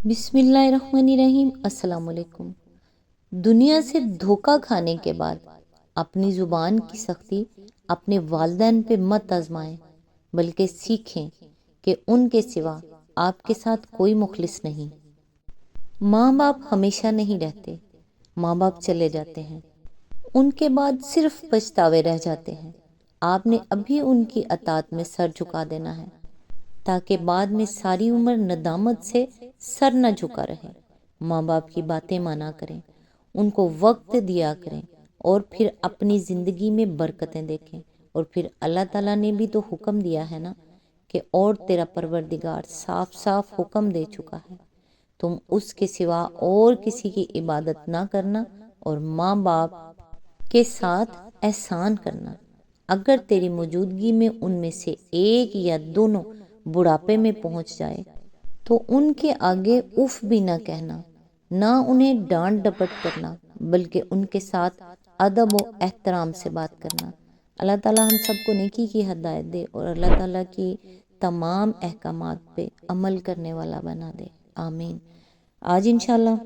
بسم اللہ الرحمن الرحیم۔ السلام علیکم۔ دنیا سے دھوکہ کھانے کے بعد اپنی زبان کی سختی اپنے والدین پہ مت آزمائیں، بلکہ سیکھیں کہ ان کے سوا آپ کے ساتھ کوئی مخلص نہیں۔ ماں باپ ہمیشہ نہیں رہتے، ماں باپ چلے جاتے ہیں، ان کے بعد صرف پچھتاوے رہ جاتے ہیں۔ آپ نے ابھی ان کی اطاعت میں سر جھکا دینا ہے، تاکہ بعد میں ساری عمر ندامت سے سر نہ جھکا رہے۔ ماں باپ کی باتیں مانا کریں، ان کو وقت دیا کریں، اور پھر اپنی زندگی میں برکتیں دیکھیں۔ اور پھر اللہ تعالیٰ نے بھی تو حکم دیا ہے نا کہ اور تیرا پروردگار صاف صاف حکم دے چکا ہے، تم اس کے سوا اور کسی کی عبادت نہ کرنا اور ماں باپ کے ساتھ احسان کرنا۔ اگر تیری موجودگی میں ان میں سے ایک یا دونوں بڑھاپے میں پہنچ جائے تو ان کے آگے اف بھی نہ کہنا، نہ انہیں ڈانٹ ڈپٹ کرنا، بلکہ ان کے ساتھ ادب و احترام سے بات کرنا۔ اللہ تعالیٰ ہم سب کو نیکی کی ہدایت دے اور اللہ تعالیٰ کی تمام احکامات پہ عمل کرنے والا بنا دے، آمین۔ آج انشاءاللہ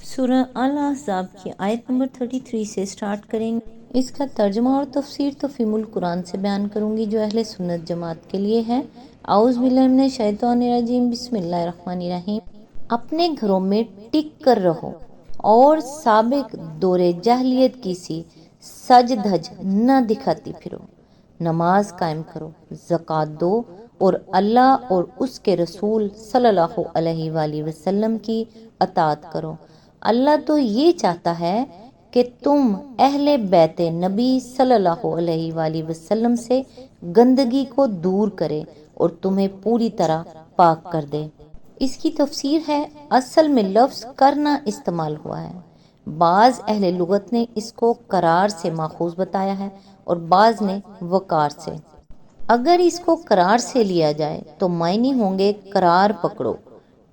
سورہ الاحزاب کی آیت نمبر 33 سے سٹارٹ کریں گے۔ اس کا ترجمہ اور تفسیر تو فہم القرآن سے بیان کروں گی جو اہل سنت جماعت کے لیے ہے۔ اعوذ باللہ من الشیطان الرجیم، بسم اللہ الرحمن الرحیم۔ اپنے گھروں میں ٹک کر رہو اور سابق دور جاہلیت کی سی سج دھج نہ دکھاتی پھرو۔ نماز قائم کرو، زکوٰۃ دو اور اللہ اور اس کے رسول صلی اللہ علیہ وآلہ وسلم کی اطاعت کرو۔ اللہ تو یہ چاہتا ہے کہ تم اہل بیت نبی صلی اللہ علیہ وآلہ وسلم سے گندگی کو دور کرے اور تمہیں پوری طرح پاک کر دے۔ اس کی تفسیر ہے، اصل میں لفظ کرنا استعمال ہوا ہے۔ بعض اہل لغت نے اس کو قرار سے ماخوذ بتایا ہے اور بعض نے وقار سے۔ اگر اس کو قرار سے لیا جائے تو معنی ہوں گے قرار پکڑو،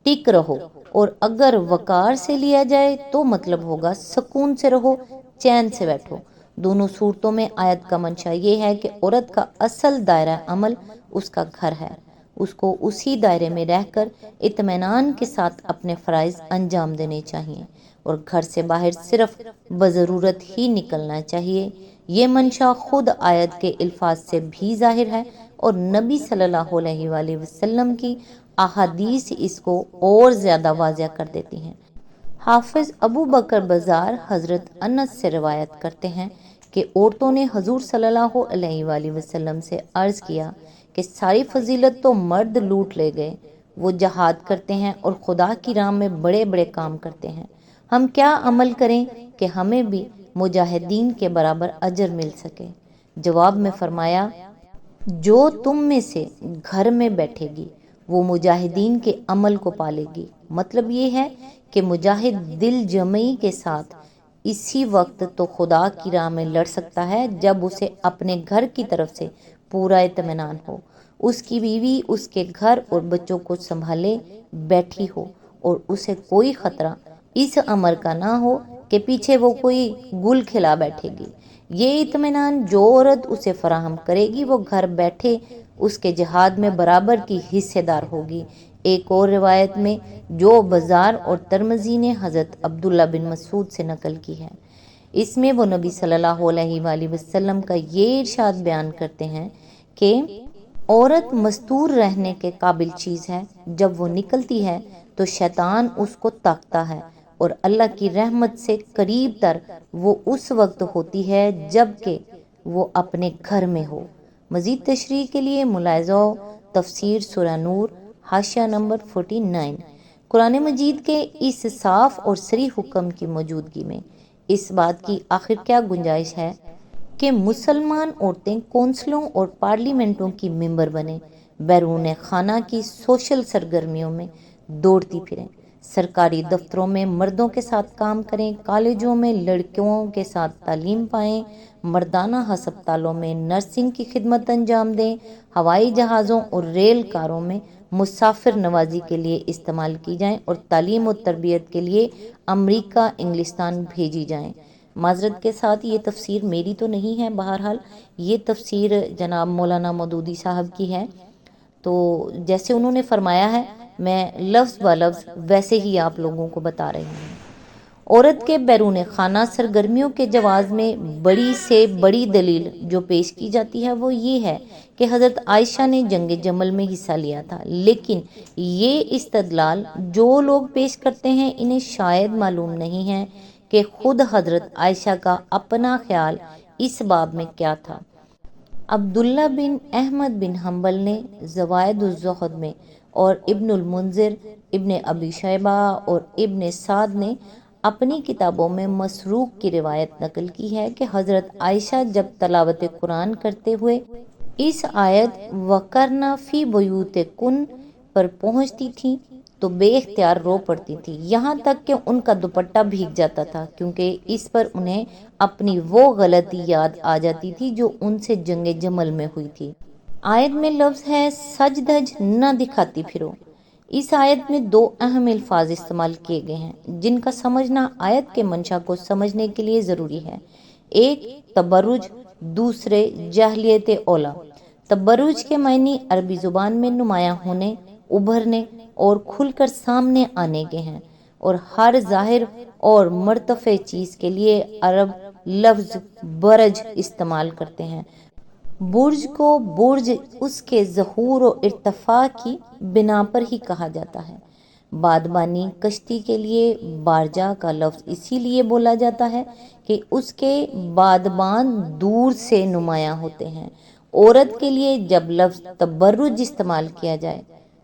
ٹک رہو، اور اگر وقار سے لیا جائے تو مطلب ہوگا سکون سے رہو، چین سے بیٹھو۔ دونوں صورتوں میں آیت کا منشا یہ ہے کہ عورت کا اصل دائرہ عمل اس کا گھر ہے، اس کو اسی دائرے میں رہ کر اطمینان کے ساتھ اپنے فرائض انجام دینے چاہیے اور گھر سے باہر صرف بضرورت ہی نکلنا چاہیے۔ یہ منشا خود آیت کے الفاظ سے بھی ظاہر ہے اور نبی صلی اللہ علیہ وآلہ وسلم کی احادیث اس کو اور زیادہ واضح کر دیتی ہیں۔ حافظ ابو بکر بزار حضرت انس سے روایت کرتے ہیں کہ عورتوں نے حضور صلی اللہ علیہ وآلہ وسلم سے عرض کیا کہ ساری فضیلت تو مرد لوٹ لے گئے، وہ جہاد کرتے ہیں اور خدا کی راہ میں بڑے بڑے کام کرتے ہیں، ہم کیا عمل کریں کہ ہمیں بھی مجاہدین کے برابر اجر مل سکے؟ جواب میں فرمایا، جو تم میں سے گھر میں بیٹھے گی وہ مجاہدین کے عمل کو پالے گی۔ مطلب یہ ہے کہ مجاہد دل جمعی کے ساتھ اسی وقت تو خدا کی راہ میں لڑ سکتا ہے جب اسے اپنے گھر کی طرف سے پورا اطمینان ہو، اس کی بیوی اس کے گھر اور بچوں کو سنبھالے بیٹھی ہو اور اسے کوئی خطرہ اس امر کا نہ ہو کہ پیچھے وہ کوئی گل کھلا بیٹھے گی۔ یہ اطمینان جو عورت اسے فراہم کرے گی وہ گھر بیٹھے اس کے جہاد میں برابر کی حصے دار ہوگی۔ ایک اور روایت میں جو بزار اور ترمذی نے حضرت عبداللہ بن مسعود سے نقل کی ہے، اس میں وہ نبی صلی اللہ علیہ وآلہ وسلم کا یہ ارشاد بیان کرتے ہیں کہ عورت مستور رہنے کے قابل چیز ہے، جب وہ نکلتی ہے تو شیطان اس کو تاکتا ہے اور اللہ کی رحمت سے قریب تر وہ اس وقت ہوتی ہے جب کہ وہ اپنے گھر میں ہو۔ مزید تشریح کے لیے ملاحظہ تفسیر سورہ نور حاشیہ نمبر 49۔ قرآن مجید کے اس صاف اور صریح حکم کی موجودگی میں اس بات کی آخر کیا گنجائش ہے کہ مسلمان عورتیں کونسلوں اور پارلیمنٹوں کی ممبر بنیں، بیرون خانہ کی سوشل سرگرمیوں میں دوڑتی پھریں، سرکاری دفتروں میں مردوں کے ساتھ کام کریں، کالجوں میں لڑکیوں کے ساتھ تعلیم پائیں، مردانہ ہسپتالوں میں نرسنگ کی خدمت انجام دیں، ہوائی جہازوں اور ریل کاروں میں مسافر نوازی کے لیے استعمال کی جائیں اور تعلیم و تربیت کے لیے امریکہ انگلستان بھیجی جائیں۔ معذرت کے ساتھ یہ تفسیر میری تو نہیں ہے، بہرحال یہ تفسیر جناب مولانا مودودی صاحب کی ہے۔ تو جیسے انہوں نے فرمایا ہے، میں لفظ ب لفظ ویسے ہی آپ لوگوں کو بتا رہی ہوں۔ عورت کے بیرون خانہ سرگرمیوں کے جواز میں بڑی سے بڑی دلیل جو پیش کی جاتی ہے وہ یہ ہے کہ حضرت عائشہ نے جنگ جمل میں حصہ لیا تھا، لیکن یہ استدلال جو لوگ پیش کرتے ہیں انہیں شاید معلوم نہیں ہے کہ خود حضرت عائشہ کا اپنا خیال اس باب میں کیا تھا۔ عبداللہ بن احمد بن حنبل نے زوائد الزہد میں اور ابن المنذر، ابن ابی شیبہ اور ابن سعد نے اپنی کتابوں میں مسروق کی روایت نقل کی ہے کہ حضرت عائشہ جب تلاوت قرآن کرتے ہوئے اس آیت وَقَرْنَ فِي بُيُوتِكُنَّ پر پہنچتی تھیں تو بے اختیار رو پڑتی تھی، یہاں تک کہ ان کا دوپٹہ بھیگ جاتا تھا، کیونکہ اس پر انہیں اپنی وہ غلطی یاد آ جاتی تھی جو ان سے جنگ جمل میں ہوئی تھی۔ آیت میں لفظ ہے سج دھج نہ دکھاتی پھرو۔ اس آیت میں دو اہم الفاظ استعمال کیے گئے ہیں جن کا سمجھنا آیت کے منشا کو سمجھنے کے لیے ضروری ہے۔ ایک تبرج، دوسرے جاہلیت اولا۔ تبرج کے معنی عربی زبان میں نمایاں ہونے، ابھرنے اور کھل کر سامنے آنے کے ہیں، اور ہر ظاہر اور مرتفع چیز کے لیے عرب لفظ برج استعمال کرتے ہیں۔ برج کو برج اس کے ظہور و ارتفاع کی بنا پر ہی کہا جاتا ہے۔ بادبانی کشتی کے لیے بارجہ کا لفظ اسی لیے بولا جاتا ہے کہ اس کے بادبان دور سے نمایاں ہوتے ہیں۔ عورت کے لیے جب لفظ تبرج استعمال کیا جائے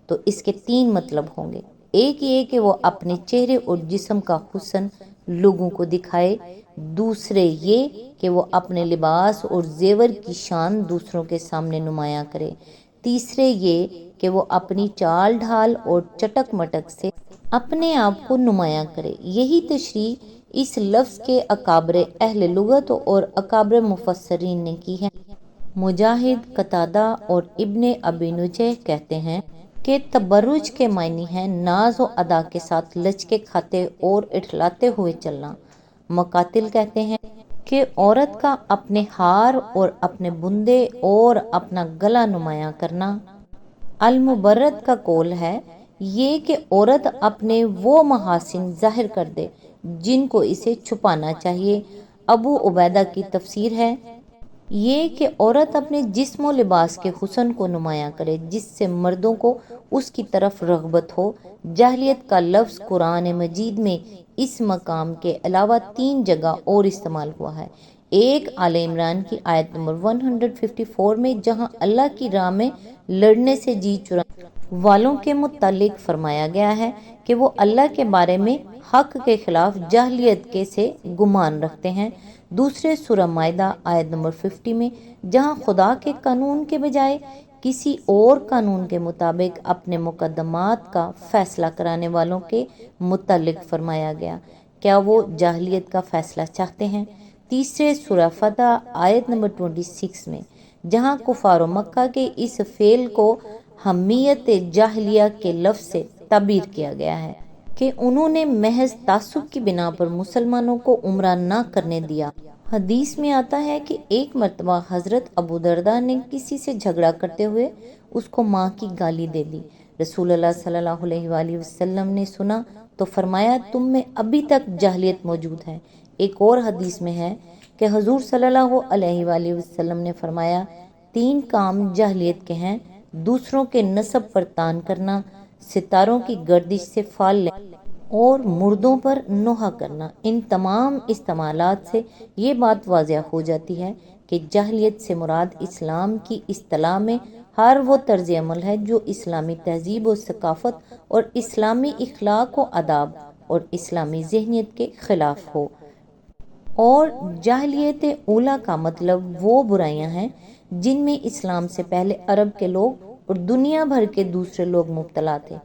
تو اس کے تین مطلب ہوں گے۔ ایک یہ کہ وہ اپنے چہرے اور جسم کا حسن لوگوں کو دکھائے، دوسرے یہ کہ وہ اپنے لباس اور زیور کی شان دوسروں کے سامنے نمایاں کرے، تیسرے یہ کہ وہ اپنی چال ڈھال اور چٹک مٹک سے اپنے آپ کو نمایاں کرے۔ یہی تشریح اس لفظ کے اکابر اہل لغت اور اکابر مفسرین نے کی ہے۔ مجاہد، قتادہ اور ابن ابی نجیح کہتے ہیں کہ تبرج کے معنی ہے ناز و ادا کے ساتھ لچکے کھاتے اور اٹھلاتے ہوئے چلنا۔ مقاتل کہتے ہیں کہ عورت کا اپنے ہار اور اپنے بندے اور اپنا گلا نمایاں کرنا۔ المبرد کا قول ہے یہ کہ عورت اپنے وہ محاسن ظاہر کر دے جن کو اسے چھپانا چاہیے۔ ابو عبیدہ کی تفسیر ہے یہ کہ عورت اپنے جسم و لباس کے حسن کو نمایاں کرے جس سے مردوں کو اس کی طرف رغبت ہو۔ جاہلیت کا لفظ قرآن مجید میں اس مقام کے علاوہ 3 جگہ اور استعمال ہوا ہے۔ ایک آل عمران کی آیت نمبر 154 میں جہاں اللہ کی راہ میں لڑنے سے جی چرانے والوں کے متعلق فرمایا گیا ہے کہ وہ اللہ کے بارے میں حق کے خلاف جاہلیت کے سے گمان رکھتے ہیں۔ دوسرے سورہ مائدہ آیت نمبر 50 میں جہاں خدا کے قانون کے بجائے کسی اور قانون کے مطابق اپنے مقدمات کا فیصلہ کرانے والوں کے متعلق فرمایا گیا، کیا وہ جاہلیت کا فیصلہ چاہتے ہیں؟ تیسرے سورہ فتح آیت نمبر 26 میں جہاں کفار مکہ کے اس فعل کو حمیت جاہلیہ کے لفظ سے تعبیر کیا گیا ہے کہ انہوں نے محض تعصب کی بنا پر مسلمانوں کو عمرہ نہ کرنے دیا۔ حدیث میں آتا ہے کہ ایک مرتبہ حضرت ابو درداء نے کسی سے جھگڑا کرتے ہوئے اس کو ماں کی گالی دے دی۔ رسول اللہ صلی اللہ علیہ وآلہ وسلم نے سنا تو فرمایا تم میں ابھی تک جاہلیت موجود ہے۔ ایک اور حدیث میں ہے کہ حضور صلی اللہ علیہ وآلہ وسلم نے فرمایا 3 کام جاہلیت کے ہیں، دوسروں کے نسب پر تان کرنا، ستاروں کی گردش سے فال لینا اور مردوں پر نوحہ کرنا۔ ان تمام استعمالات سے یہ بات واضح ہو جاتی ہے کہ جاہلیت سے مراد اسلام کی اصطلاح میں ہر وہ طرز عمل ہے جو اسلامی تہذیب و ثقافت اور اسلامی اخلاق و آداب اور اسلامی ذہنیت کے خلاف ہو۔ اور جاہلیت اولیٰ کا مطلب وہ برائیاں ہیں جن میں اسلام سے پہلے عرب کے لوگ اور دنیا بھر کے دوسرے لوگ مبتلا تھے۔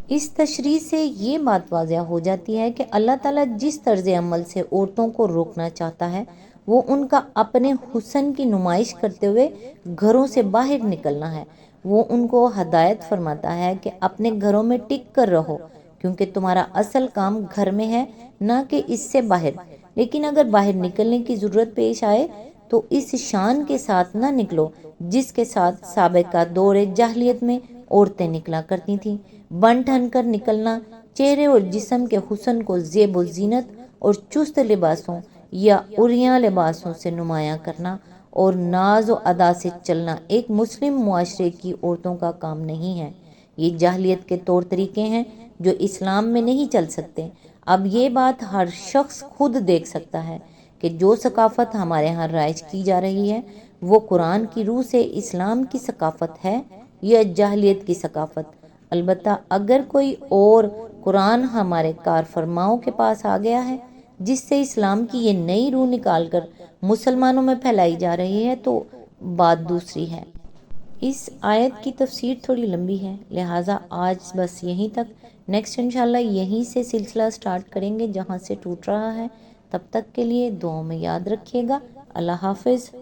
اس تشریح سے یہ بات واضح ہو جاتی ہے کہ اللہ تعالیٰ جس طرز عمل سے عورتوں کو روکنا چاہتا ہے وہ ان کا اپنے حسن کی نمائش کرتے ہوئے گھروں سے باہر نکلنا ہے۔ وہ ان کو ہدایت فرماتا ہے کہ اپنے گھروں میں ٹک کر رہو کیونکہ تمہارا اصل کام گھر میں ہے نہ کہ اس سے باہر، لیکن اگر باہر نکلنے کی ضرورت پیش آئے تو اس شان کے ساتھ نہ نکلو جس کے ساتھ سابقہ دور جاہلیت میں عورتیں نکلا کرتی تھیں۔ بن ٹھن کر نکلنا، چہرے اور جسم کے حسن کو زیب و زینت اور چست لباسوں یا عریاں لباسوں سے نمایاں کرنا اور ناز و ادا سے چلنا ایک مسلم معاشرے کی عورتوں کا کام نہیں ہے۔ یہ جاہلیت کے طور طریقے ہیں جو اسلام میں نہیں چل سکتے۔ اب یہ بات ہر شخص خود دیکھ سکتا ہے کہ جو ثقافت ہمارے ہاں رائج کی جا رہی ہے وہ قرآن کی روح سے اسلام کی ثقافت ہے یا جاہلیت کی ثقافت۔ البتہ اگر کوئی اور قرآن ہمارے کار فرماؤں کے پاس آ گیا ہے جس سے اسلام کی یہ نئی روح نکال کر مسلمانوں میں پھیلائی جا رہی ہے تو بات دوسری ہے۔ اس آیت کی تفسیر تھوڑی لمبی ہے، لہٰذا آج بس یہیں تک۔ نیکسٹ انشاءاللہ یہیں سے سلسلہ سٹارٹ کریں گے جہاں سے ٹوٹ رہا ہے۔ تب تک کے لیے دعاؤں میں یاد رکھیے گا۔ اللہ حافظ۔